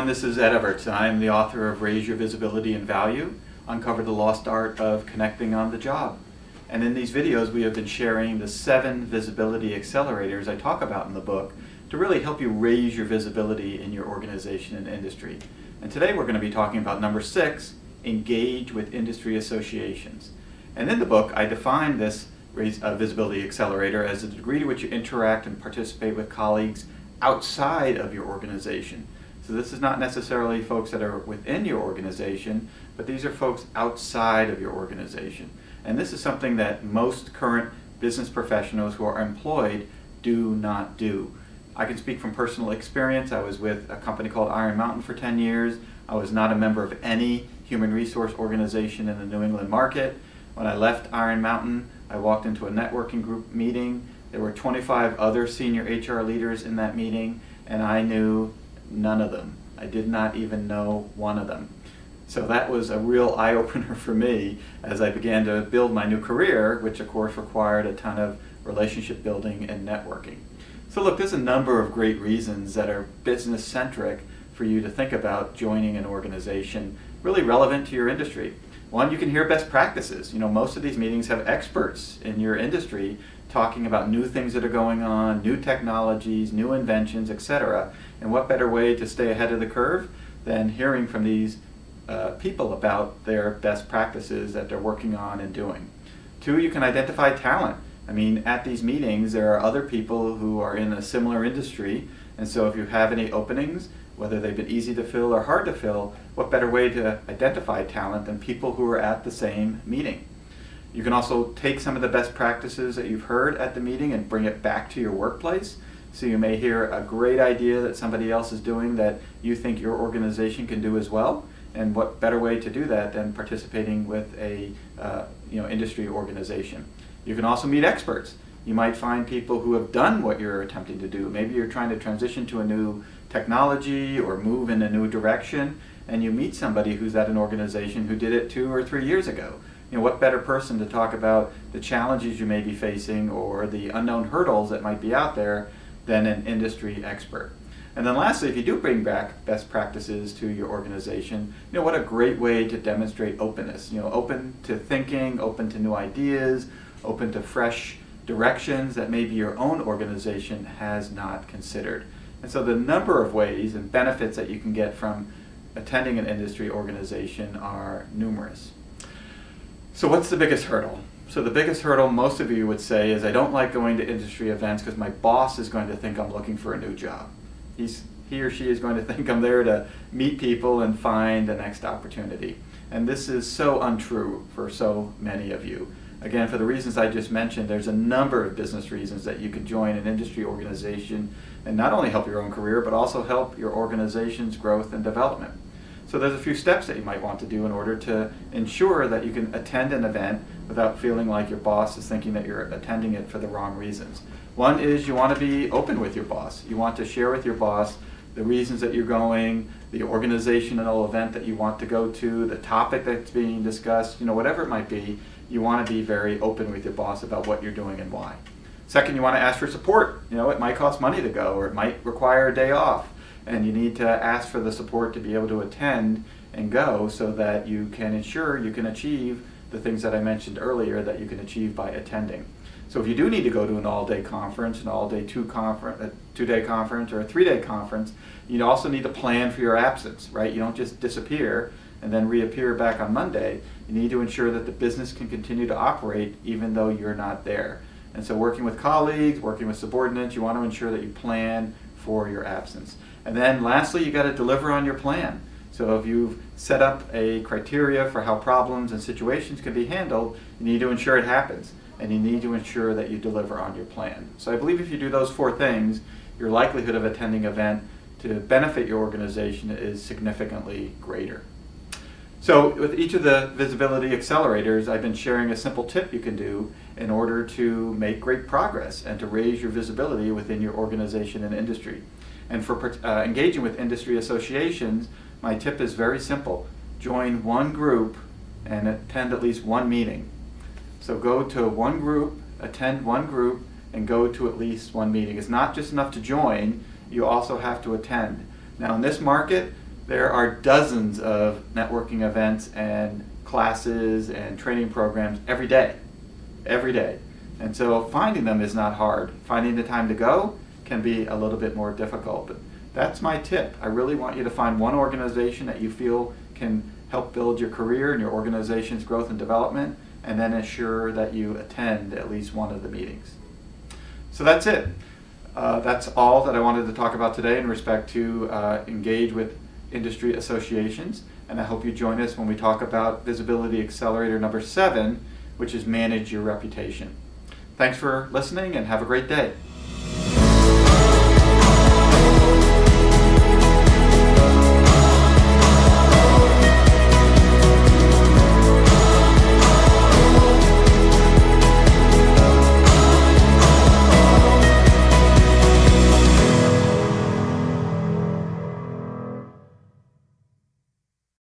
everyone, this is Ed Everts. I'm the author of Raise Your Visibility and Value, Uncover the Lost Art of Connecting on the Job. And in these videos we have been sharing the 7 visibility accelerators I talk about in the book to really help you raise your visibility in your organization and industry. And today we're going to be talking about number 6, engage with industry associations. And in the book I define this visibility accelerator as the degree to which you interact and participate with colleagues outside of your organization. So this is not necessarily folks that are within your organization, but these are folks outside of your organization. And this is something that most current business professionals who are employed do not do. I can speak from personal experience. I was with a company called Iron Mountain for 10 years. I was not a member of any human resource organization in the New England market. When I left Iron Mountain, I walked into a networking group meeting. There were 25 other senior HR leaders in that meeting, and I knew none of them. I did not even know one of them. So that was a real eye-opener for me as I began to build my new career, which of course required a ton of relationship building and networking. So look, there's a number of great reasons that are business-centric for you to think about joining an organization really relevant to your industry. One, you can hear best practices. Most of these meetings have experts in your industry talking about new things that are going on, new technologies, new inventions, etc. And what better way to stay ahead of the curve than hearing from these people about their best practices that they're working on and doing. 2, you can identify talent. At these meetings, there are other people who are in a similar industry, and so if you have any openings, whether they've been easy to fill or hard to fill, what better way to identify talent than people who are at the same meeting? You can also take some of the best practices that you've heard at the meeting and bring it back to your workplace. So you may hear a great idea that somebody else is doing that you think your organization can do as well. And what better way to do that than participating with a industry organization? You can also meet experts. You might find people who have done what you're attempting to do. Maybe you're trying to transition to a new technology or move in a new direction, and you meet somebody who's at an organization who did it 2 or 3 years ago. What better person to talk about the challenges you may be facing or the unknown hurdles that might be out there than an industry expert. And then lastly, if you do bring back best practices to your organization, what a great way to demonstrate openness. Open to thinking, open to new ideas, open to fresh directions that maybe your own organization has not considered. And so the number of ways and benefits that you can get from attending an industry organization are numerous. So what's the biggest hurdle? So the biggest hurdle most of you would say is I don't like going to industry events because my boss is going to think I'm looking for a new job. He or she is going to think I'm there to meet people and find the next opportunity. And this is so untrue for so many of you. Again, for the reasons I just mentioned, there's a number of business reasons that you could join an industry organization and not only help your own career, but also help your organization's growth and development. So there's a few steps that you might want to do in order to ensure that you can attend an event without feeling like your boss is thinking that you're attending it for the wrong reasons. One is you want to be open with your boss. You want to share with your boss the reasons that you're going, the organizational event that you want to go to, the topic that's being discussed, whatever it might be. You want to be very open with your boss about what you're doing and why. Second, you want to ask for support. It might cost money to go, or it might require a day off, and you need to ask for the support to be able to attend and go so that you can ensure you can achieve the things that I mentioned earlier that you can achieve by attending. So if you do need to go to an all-day conference, an all-day two-day conference, or a 3-day conference, you also need to plan for your absence, right? You don't just disappear and then reappear back on Monday. You need to ensure that the business can continue to operate even though you're not there. And so working with colleagues, working with subordinates, you want to ensure that you plan for your absence. And then lastly, you got to deliver on your plan. So if you've set up a criteria for how problems and situations can be handled, you need to ensure it happens. And you need to ensure that you deliver on your plan. So I believe if you do those 4 things, your likelihood of attending an event to benefit your organization is significantly greater. So with each of the visibility accelerators, I've been sharing a simple tip you can do in order to make great progress and to raise your visibility within your organization and industry. And for engaging with industry associations, my tip is very simple. Join one group and attend at least one meeting. So go to one group, attend one group, and go to at least one meeting. It's not just enough to join, you also have to attend. Now in this market, There are dozens of networking events and classes and training programs every day. And so finding them is not hard. Finding the time to go can be a little bit more difficult. But that's my tip. I really want you to find one organization that you feel can help build your career and your organization's growth and development, and then ensure that you attend at least one of the meetings. So that's it. That's all that I wanted to talk about today in respect to engage with industry associations, and I hope you join us when we talk about Visibility Accelerator number 7, which is Manage Your Reputation. Thanks for listening and have a great day.